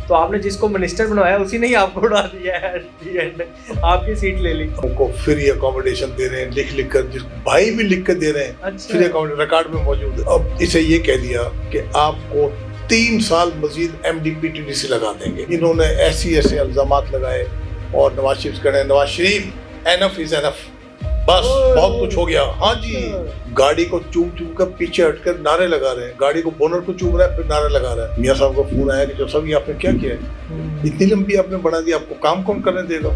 तो आपने जिसको मिनिस्टर बनवाया उसी ने ही आपको उड़ा दिया है, आपकी सीट ले ली। उनको फ्री अकोमोडेशन दे रहे हैं, लिख कर, जिस भाई भी लिख कर दे रहे हैं। अच्छा। फ्री अकोमोडेशन रिकॉर्ड में मौजूद है। अब इसे ये कह दिया कि आपको 3 साल मजीद MDPTDC लगा देंगे। इन्होंने ऐसे इल्जामात लगाए और नवाज शरीफ कह रहे हैं, Nawaz Sharif enough is enough, बस बहुत कुछ हो गया। हाँ जी, गाड़ी को चूम चूम कर पीछे हटकर नारे लगा रहे हैं, गाड़ी को बोनट को चूम रहा है, फिर नारे लगा रहा है। मियां साहब का फोन आया कि जो सब ये आपने क्या किया है, इतनी लंबी आपने बना दी, आपको काम कौन करने देगा,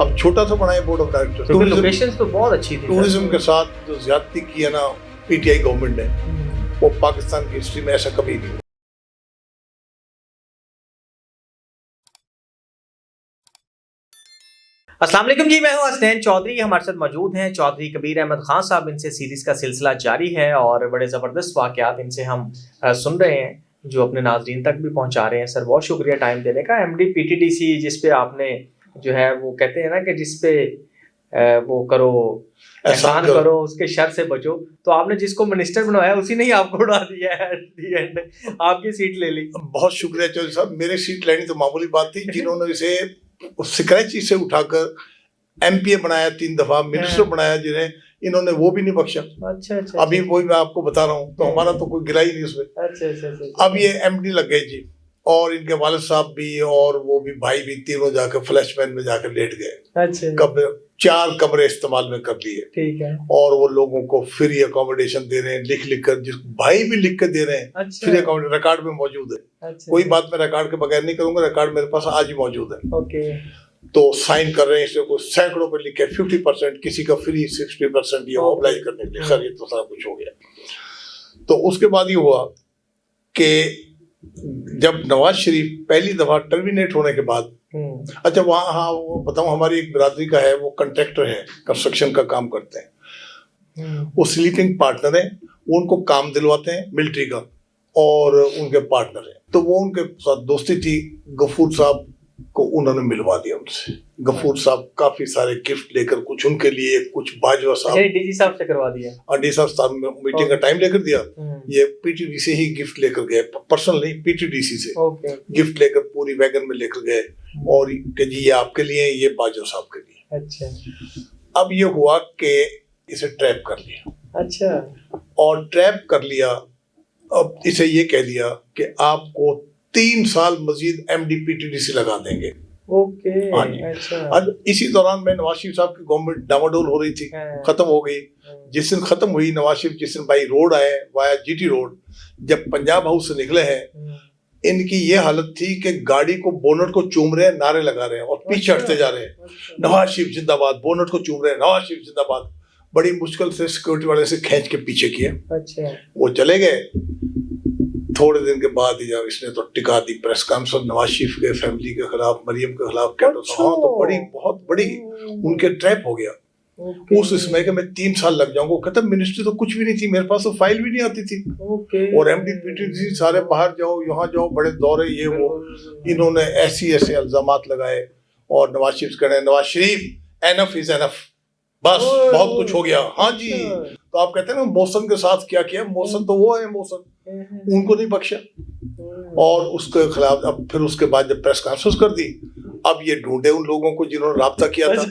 आप छोटा सा बनाए बोर्ड ऑफ डायरेक्टर। तो लोकेशंस तो बहुत अच्छी थी। टूरिज्म के साथ जो ज्यादती की है ना PTI गवर्नमेंट ने, वो पाकिस्तान की हिस्ट्री में ऐसा कभी नहीं। अस्सलाम वालेकुम जी, मैं हूं हसनैन चौधरी। हमारे साथ मौजूद हैं चौधरी कबीर अहमद खान साहब। इनसे सीरीज का सिलसिला जारी है और बड़े ज़बरदस्त वाक़यात इनसे हम सुन रहे हैं जो अपने नाज़रीन तक भी पहुंचा रहे हैं। सर बहुत शुक्रिया टाइम देने का। MDPTDC जिस पे आपने जो है वो कहते हैं ना कि जिस पे वो करो एहसान करो उसके शर से बचो, तो आपने जिसको मिनिस्टर बनवाया उसी ने ही आपको उड़ा दिया है, आपकी सीट ले ली। बहुत शुक्रिया चौधरी साहब, मेरी सीट लेनी तो मामूली बात थी। जिन्होंने इसे स्क्रैच से उठाकर MPA बनाया, 3 दफा मिनिस्टर बनाया, जिन्हें इन्होंने वो भी नहीं बख्शा। अच्छा। अभी वही मैं आपको बता रहा हूँ, तो हमारा तो कोई गिरा ही नहीं उसमें। अच्छा। अब ये MD लग गए जी, और इनके वालिद साहब भी और वो भी भाई भी, तीनों जाकर फ्लैशमैन में जाकर लेट गए। अच्छा। 4 कमरे इस्तेमाल में कर लिए। ठीक है। और वो लोगों को फ्री अकोमोडेशन दे रहे हैं, लिख कर, जिस भाई भी लिख कर दे रहे हैं। अच्छा। फ्री अकोमोडेशन रिकॉर्ड में मौजूद है। अच्छा। कोई बात मैं रिकॉर्ड के बगैर नहीं करूंगा, रिकॉर्ड मेरे पास आज ही मौजूद है। ओके। तो साइन कर रहे हैं, इसमें कुछ सैकड़ों पे लिखे 50%, किसी का फ्री 60% ये मोबिलाइज करने के लिए। खैर ये तो सारा कुछ हो गया। तो उसके बाद ये हुआ कि जब नवाज शरीफ पहली दफा टर्मिनेट होने के बाद, अच्छा वहाँ, हाँ वो बताऊं, हमारी एक बिरादरी का है, वो कंट्रैक्टर है, कंस्ट्रक्शन का काम करते हैं। वो स्लीपिंग पार्टनर है, वो उनको काम दिलवाते हैं मिलिट्री का, और उनके पार्टनर है। तो वो उनके साथ दोस्ती थी। गफूर साहब को उन्होंने मिलवा दिया उनसे। गफूर साहब काफी सारे गिफ्ट लेकर, कुछ उनके लिए, कुछ बाजवा साहब, DG साहब से करवा दिया, और डी साहब मीटिंग का टाइम लेकर दिया। ये PTDC से ही गिफ्ट लेकर गए, पर्सनल नहीं, PTDC से गिफ्ट लेकर पूरी वैगन में लेकर गए, और कि जी ये आपके लिए, ये बाजवा साहब के लिए। अच्छा। अब ये हुआ कि इसे ट्रैप कर लिया। अच्छा। और ट्रैप कर लिया। अब इसे ये कह दिया कि आपको 3 साल मजीद MDPTDC लगा देंगे। ओके। अच्छा। अब इसी दौरान में नवाज शरीफ साहब की गवर्नमेंट डामाडोल हो रही थी, खत्म हो गई। जिस दिन खत्म हुई, नवाज शरीफ जिस दिन बाई रोड आए, वाया GT रोड, जब पंजाब हाउस से निकले हैं, इनकी ये हालत थी कि गाड़ी को बोनट को चूम रहे हैं, नारे लगा रहे हैं और पीछे हटते जा रहे हैं। नवाज शरीफ जिंदाबाद, बोनट को चूम रहे हैं, नवाज शरीफ जिंदाबाद। बड़ी मुश्किल से सिक्योरिटी वाले से खींच के पीछे किया। अच्छा। वो चले गए। थोड़े दिन के बाद ही जब इसने तो टिका दी प्रेस कॉन्फ्रेंस नवाज शरीफ के फैमिली के खिलाफ, मरियम के खिलाफ, क्या तो बड़ी, बहुत बड़ी उनके ट्रैप हो गया। उस इसमें कि मैं 3 साल लग जाऊंगा। कहता मिनिस्ट्री तो कुछ भी नहीं थी मेरे पास, तो फाइल भी नहीं आती थी। और MDPTDC सारे बाहर जाओ, यहाँ जाओ, बड़े दौरे, ये वो। इन्होंने ऐसे इल्जामात लगाए, और नवाज शरीफ कह रहे हैं, Nawaz Sharif enough is enough, बस बहुत कुछ हो गया। हाँ जी। तो आप कहते हैं ना मौसम के साथ क्या किया, मौसम तो वो है, मौसम उनको नहीं बख्शा। और उसके खिलाफ अब फिर उसके बाद जब प्रेस कॉन्फ्रेंस कर दी, अब ये ढूंढे उन लोगों को जिन्होंने राब्ता किया था।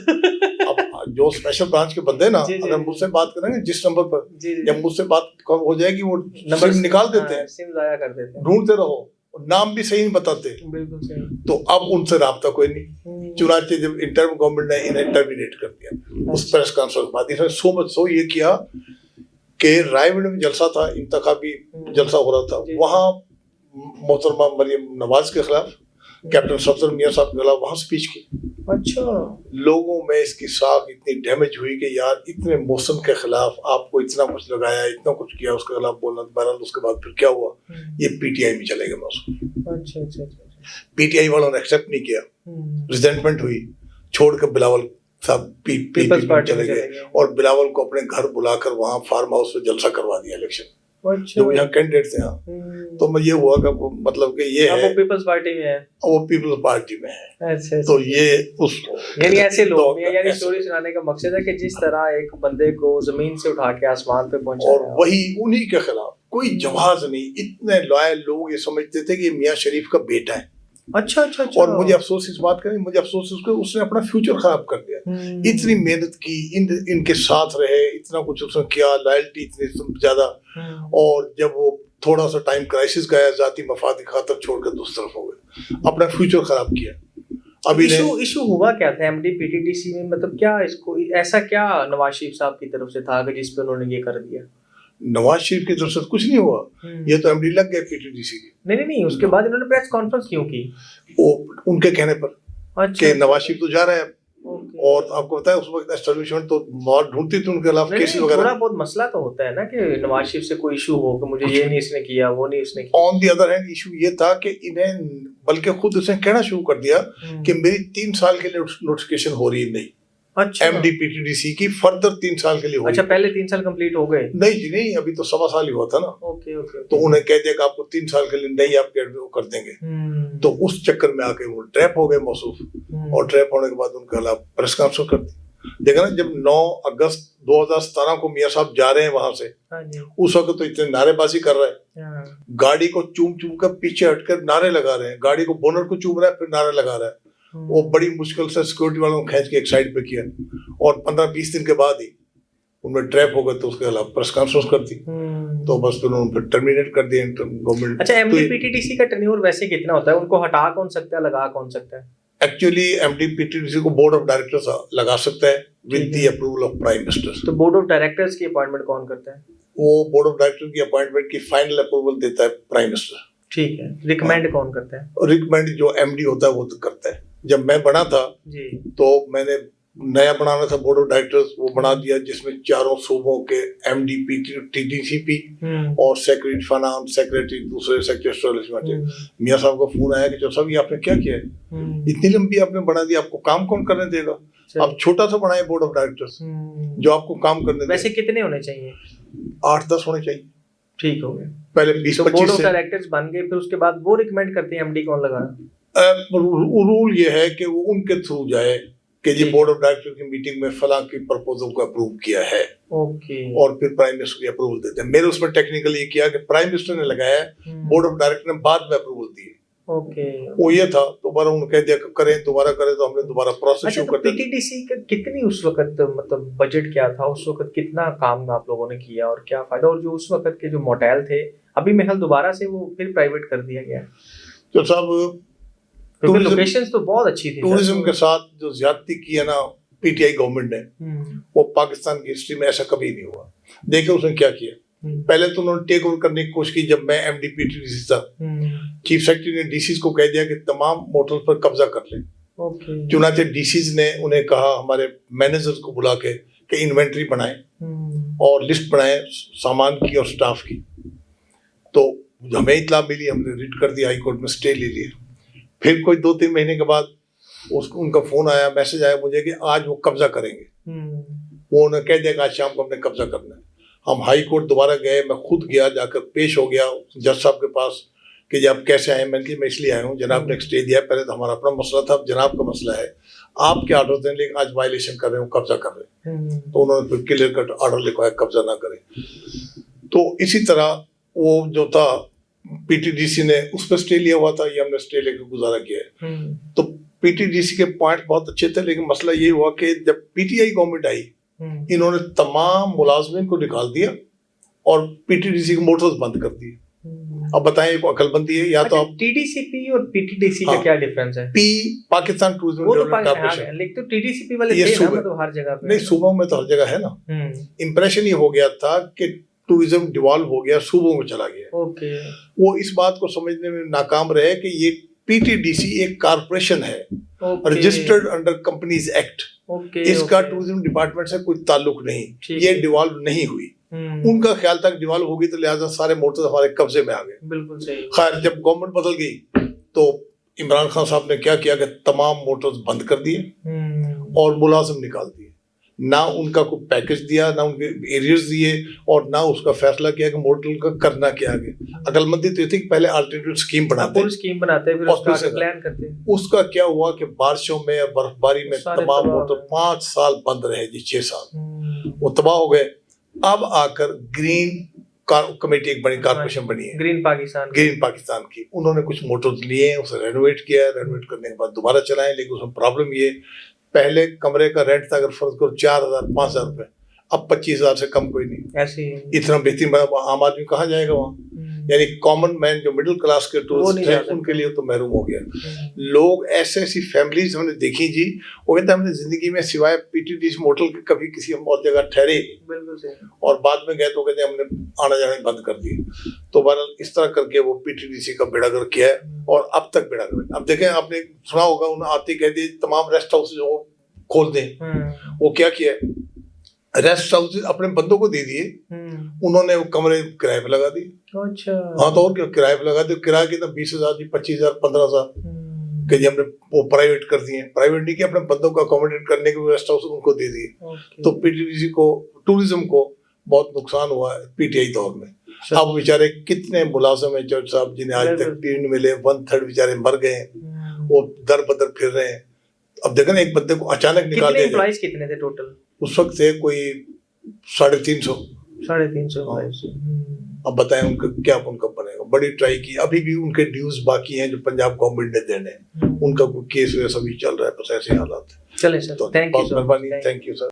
अब जो स्पेशल ब्रांच के बंदे ना, अगर मुझसे बात करेंगे जिस नंबर पर, जब मुझसे बात हो जाएगी, वो नंबर निकाल देते हैं, सिम जाया कर देते हैं। ढूंढते रहो, नाम भी सही नहीं बताते। बिल्कुल सही। तो अब उनसे राब्ता कोई नहीं। चुनाचे जब इंटर्म गवर्नमेंट ने इन्हें टर्मिनेट कर दिया उस प्रेस कॉन्फ्रेंस के बाद। इसने सो ये किया कि रायगढ़ में जलसा था, इंतखाबी जलसा हो रहा था, वहाँ मोहतरमा मरियम नवाज के खिलाफ, कैप्टन सफदर मियां साहब के खिलाफ वहाँ स्पीच की। अच्छा। लोगों में इसकी साख इतनी डैमेज हुई कि यार इतने मौसम के खिलाफ आपको इतना कुछ लगाया, इतना कुछ किया, उसके खिलाफ बोलना। बहरहाल उसके बाद फिर क्या हुआ, ये PTI में चले गए मौसम। अच्छा। PTI वालों ने एक्सेप्ट नहीं किया, रिजेंटमेंट हुई, छोड़ कर बिलावल साहब पीपल्स पार्टी चले गए, और बिलावल को अपने घर बुलाकर वहाँ फार्म हाउस में जलसा करवा दिया इलेक्शन। अच्छा। जो यहाँ कैंडिडेट थे। हाँ। तो मैं ये हुआ कि मतलब कि ये है, वो पीपल्स पार्टी में है, वो पीपल्स पार्टी में है। अच्छा। तो ये उस यानी ऐसे लोग, यानी स्टोरी सुनाने का मकसद है कि जिस तरह एक बंदे को जमीन से उठा के आसमान पे पहुंचाया, और वही उन्हीं के खिलाफ कोई जवाब नहीं। इतने लॉयल लोग ये समझते थे कि मियां शरीफ का बेटा है, अच्छा अच्छा अच्छा। और मुझे अफसोस इस बात का नहीं, मुझे अफसोस उसने अपना फ्यूचर खराब कर दिया। इतनी मेहनत की, इनके साथ रहे, इतना कुछ उसने किया, लॉयल्टी इतनी ज्यादा, और जब वो थोड़ा सा टाइम क्राइसिस गया, जाती मफाद की खातर छोड़कर दूसरी तरफ हो गए, अपना फ्यूचर खराब किया। अभी इशू हुआ क्या था एमडी पीटीडीसी में, मतलब क्या इसको ऐसा क्या नवाज शरीफ साहब की तरफ से था कि जिस पे उन्होंने ये कर दिया? नवाज शरीफ की तरफ से कुछ नहीं हुआ, ये तो एमडी लग गए पीटीडीसी की। नहीं, उसके बाद इन्होंने प्रेस कॉन्फ्रेंस क्यों की? वो उनके कहने पर। अच्छा, कि नवाज शरीफ तो जा रहा है, और आपको पता है उस वक्त एस्टेब्लिशमेंट तो बहुत ढूंढती थी उनके खिलाफ केसेस वगैरह। थोड़ा बहुत मसला तो होता है ना कि नवाज शरीफ से कोई इशू हो कि मुझे ये नहीं इसने किया, वो नहीं इसने किया। On the other hand issue ये था कि इन्हें, बल्कि खुद उसने कहना शुरू कर दिया कि मेरी 3 साल के लिए नोटिफिकेशन हो रही नहीं। अच्छा, एमडी पीटीडीसी की फर्दर 3 साल के लिए हो रही। अच्छा, पहले 3 साल कंप्लीट हो गए? नहीं जी नहीं, अभी तो 1.25 साल ही हुआ था ना। Okay okay. तो उन्हें कह दिया कि आपको 3 साल के लिए नहीं आपके कर देंगे। तो उस चक्कर में आके वो ट्रैप हो गए मौसूफ, और ट्रैप होने के बाद उनके खिलाफ प्रेस कॉन्फ्रेंस कर दी। देखा ना, जब 9 अगस्त 2017 को मियां साहब जा रहे हैं वहां से, उस वक्त तो इतने नारेबाजी कर रहे हैं, गाड़ी को चूम चूम कर पीछे हटकर नारे लगा रहे हैं, गाड़ी को बोनट को चूम रहा है, फिर नारे लगा रहा है। वो बड़ी मुश्किल से सिक्योरिटी वालों को खींच के एक साइड पे किया, और 15-20 दिन के बाद ही उनमें ट्रैप हो गए, तो उसके खिलाफ प्रेस कॉन्फ्रेंस कर दी। तो बस फिर उन्होंने टर्मिनेट कर दिया गवर्नमेंट। अच्छा, एमडीपीटीडीसी का टेन्योर वैसे कितना होता है? उनको हटा कौन सकता है, लगा कौन सकता है? एक्चुअली एमडीपीटीडीसी को बोर्ड ऑफ डायरेक्टर्स लगा सकता है with the approval of prime minister. तो बोर्ड ऑफ डायरेक्टर्स की अपॉइंटमेंट कौन करता है? वो बोर्ड ऑफ डायरेक्टर की अपॉइंटमेंट की फाइनल अप्रूवल देता है प्राइम मिनिस्टर। ठीक है, रिकमेंड कौन करता है? रिकमेंड जो एमडी होता है वो तो करता है। जब मैं बना था जी, तो मैंने नया बनाना था बोर्ड ऑफ डायरेक्टर्स, वो बना दिया जिसमें चारों सूबों के एमडी टीडीसीपी और सेक्रेटरी फाइनेंस, सेक्रेटरी, दूसरे सेक्रेटरी। मियां साहब का फोन आया कि चलो साहब ये आपने क्या किया है, इतनी लंबी आपने बना दी, आपको काम कौन करने देगा? आप छोटा सा बनाए बोर्ड ऑफ डायरेक्टर्स जो आपको काम करने दे। वैसे कितने होने चाहिए? 8-10 होने चाहिए। ठीक हो गया, पहले 20-25 बोर्ड ऑफ डायरेक्टर्स बन गए, फिर उसके बाद वो रिकमेंड करते हैं एमडी कौन लगाना। रूल ये है कि वो उनके थ्रू जाए कि जी बोर्ड ऑफ डायरेक्टर की मीटिंग में फलां की प्रपोजल को अप्रूव किया है, ओके, और फिर प्राइम मिनिस्टर की अप्रूवल देते हैं। मेरे उसमें टेक्निकल ये किया कि प्राइम मिनिस्टर ने लगाया, बोर्ड ऑफ डायरेक्टर ने बाद में अप्रूवल दी। ओके, वो ये था, दोबारा उन्होंने कह दिया करें, दोबारा करें, तो हमने दोबारा प्रोसेस शुरू कर दिया। पीटीडीसी का कितनी उस वक्त मतलब बजट क्या था उस वक्त, कितना काम आप लोगों ने किया और क्या फायदा? और जो उस वक्त के जो मोटेल थे, अभी महल दोबारा से वो फिर प्राइवेट कर दिया गया। तो साहब लोकेशंस तो बहुत अच्छी थी। टूरिज्म के साथ जो ज्यादती की है ना पीटीआई गवर्नमेंट ने, वो पाकिस्तान की हिस्ट्री में ऐसा कभी नहीं हुआ। देखिए उसने क्या किया, पहले तो उन्होंने टेक ओवर करने की कोशिश की। जब मैं एमडी पीटीडीसी था, चीफ सेक्रेटरी ने डीसीज को कह दिया कि तमाम मोटर्स पर कब्जा कर ले। चुनाचे डीसीज ने उन्हें कहा हमारे मैनेजर्स को बुला के कि इन्वेंट्री बनाए और लिस्ट बनाए सामान की और स्टाफ की। तो हमें इत्तला मिली, हमने रीड कर दिया, हाई कोर्ट में स्टे ले लिया। फिर कोई 2-3 महीने के बाद उसको उनका फोन आया, मैसेज आया मुझे कि आज वो कब्जा करेंगे। वो उन्होंने कह दिया कि आज शाम को हमने कब्जा करना है। हम हाई कोर्ट दोबारा गए, मैं खुद गया, जाकर पेश हो गया जज साहब के पास कि जब कैसे आए। मैंने कहा मैं इसलिए आया हूँ, जनाब ने स्टे दिया, पहले तो हमारा अपना मसला था, अब जनाब का मसला है, आप क्या ऑर्डर दें, लेकिन आज वायलेशन कर रहे हो, कब्जा कर रहे हैं। तो उन्होंने फिर क्लियर कट ऑर्डर लिखवाया कब्जा ना करें। तो इसी तरह वो जो था पीटीडीसी ने उस पर स्टे लिया हुआ था, ये हमने स्टे लेकर गुजारा किया है। तो पीटीडीसी के पॉइंट बहुत अच्छे थे, लेकिन मसला ये हुआ कि जब पीटीआई गवर्नमेंट आई, इन्होंने तमाम मुलाजमिन को निकाल दिया और पीटीडीसी के मोटर्स बंद कर दिए। अब बताएं को अकलबंदी है या तो आप टीडीसीपी और पीटीडीसी का क्या डिफरेंस है? P Pakistan tourism development corporation, लेकिन तो टीडीसीपी वाले थे ना, मतलब हर जगह पे नहीं, सूबों में तो हर जगह है ना। इंप्रेशन ये हो गया था कि टूरिज्म डिवॉल्व हो गया, सूबों में चला गया। ओके, वो इस बात को समझने में नाकाम रहे कि ये पीटीडीसी एक कॉर्पोरेशन है, रजिस्टर्ड अंडर कंपनीज एक्ट। इसका टूरिज्म डिपार्टमेंट से कोई ताल्लुक नहीं, ये डिवॉल्व नहीं हुई। उनका ख्याल था डिवॉल्व होगी तो लिहाजा सारे मोटर्स हमारे कब्जे में आ गए। बिल्कुल सही। खैर जब गवर्नमेंट बदल गई तो इमरान खान साहब ने क्या किया कि तमाम मोटर्स बंद कर दिए और मुलाजिम निकाल दिए। ना उनका कोई पैकेज दिया, ना उनके एरियर्स दिए, और ना उसका फैसला किया कि मोटर का करना क्या आगे। अकलमंदी तो ये थी कि पहले अल्टरनेटिव स्कीम बनाते, फिर उसका प्लान करते। उसका क्या हुआ कि बारिशों में और बर्फबारी में तमाम मोटर 5 साल बंद रहे जी, 6 साल वो तबाह हो गए। अब आकर ग्रीन कमेटी एक बनी, कारपोरेशन बनी है ग्रीन पाकिस्तान। ग्रीन पाकिस्तान की। उन्होंने कुछ मोटर्स लिए हैं, उसे रेनोवेट किया है, रेनोवेट करने के बाद दोबारा चलाएं। लेकिन उसमें प्रॉब्लम ये, पहले कमरे का रेंट था अगर फर्ज करो 4,000 5,000 रुपए, अब 25,000 से कम कोई नहीं। ऐसे ही इतना बेहतरीन आम आदमी कहाँ जाएगा वहाँ? यानी कॉमन मैन जो मिडिल क्लास के टूरिस्ट थे उनके लिए तो महरूम हो गया। लोग ऐसे ऐसी फैमिलीज हमने देखी जी, वो कहते हैं हमने जिंदगी में सिवाय पीटीडीसी होटल के कभी किसी और जगह ठहरे और बाद में गए तो कहते हैं हमने आना जाना बंद कर दिया। तो बहरहाल इस तरह करके वो पीटीडीसी का बेड़ा गर्क किया है और अब तक बेड़ा गर्क। अब देखें, आपने सुना होगा उन्हें आते कह दिए तमाम रेस्ट हाउस जो खोल दें। वो क्या किया, रेस्ट हाउस अपने बंदों को दे दिए, उन्होंने वो कमरे किराए पे लगा दिए। अच्छा। हाँ, तो और क्या, किराए पे लगा दिए। किराया कितना 20,000 25,000 15,000 कि जी हमने वो प्राइवेट कर दिए। प्राइवेट नहीं किया, अपने बंदों को अकोमोडेट करने के रेस्ट हाउस उनको दे दिए। तो पीटीडीसी को, टूरिज्म को बहुत नुकसान हुआ है पीटीआई दौर में। अब बेचारे कितने मुलाजिम है जज साहब जिन्हें आज तक टीन मिले, 1/3 बेचारे मर गए, वो दर बदर फिर रहे हैं। अब देखो ना, एक बंदे को अचानक निकाल दिया। एम्प्लॉइज कितने थे टोटल उस वक्त? थे कोई 350। 350। अब बताएं उनका क्या उनका बनेगा। बड़ी ट्राई की, अभी भी उनके ड्यूज बाकी हैं जो पंजाब गवर्नमेंट ने देने। उनका कोई केस वैसा भी चल रहा है, बस ऐसे हालात। चले सर, थैंक यू। मेहरबानी, थैंक यू सर।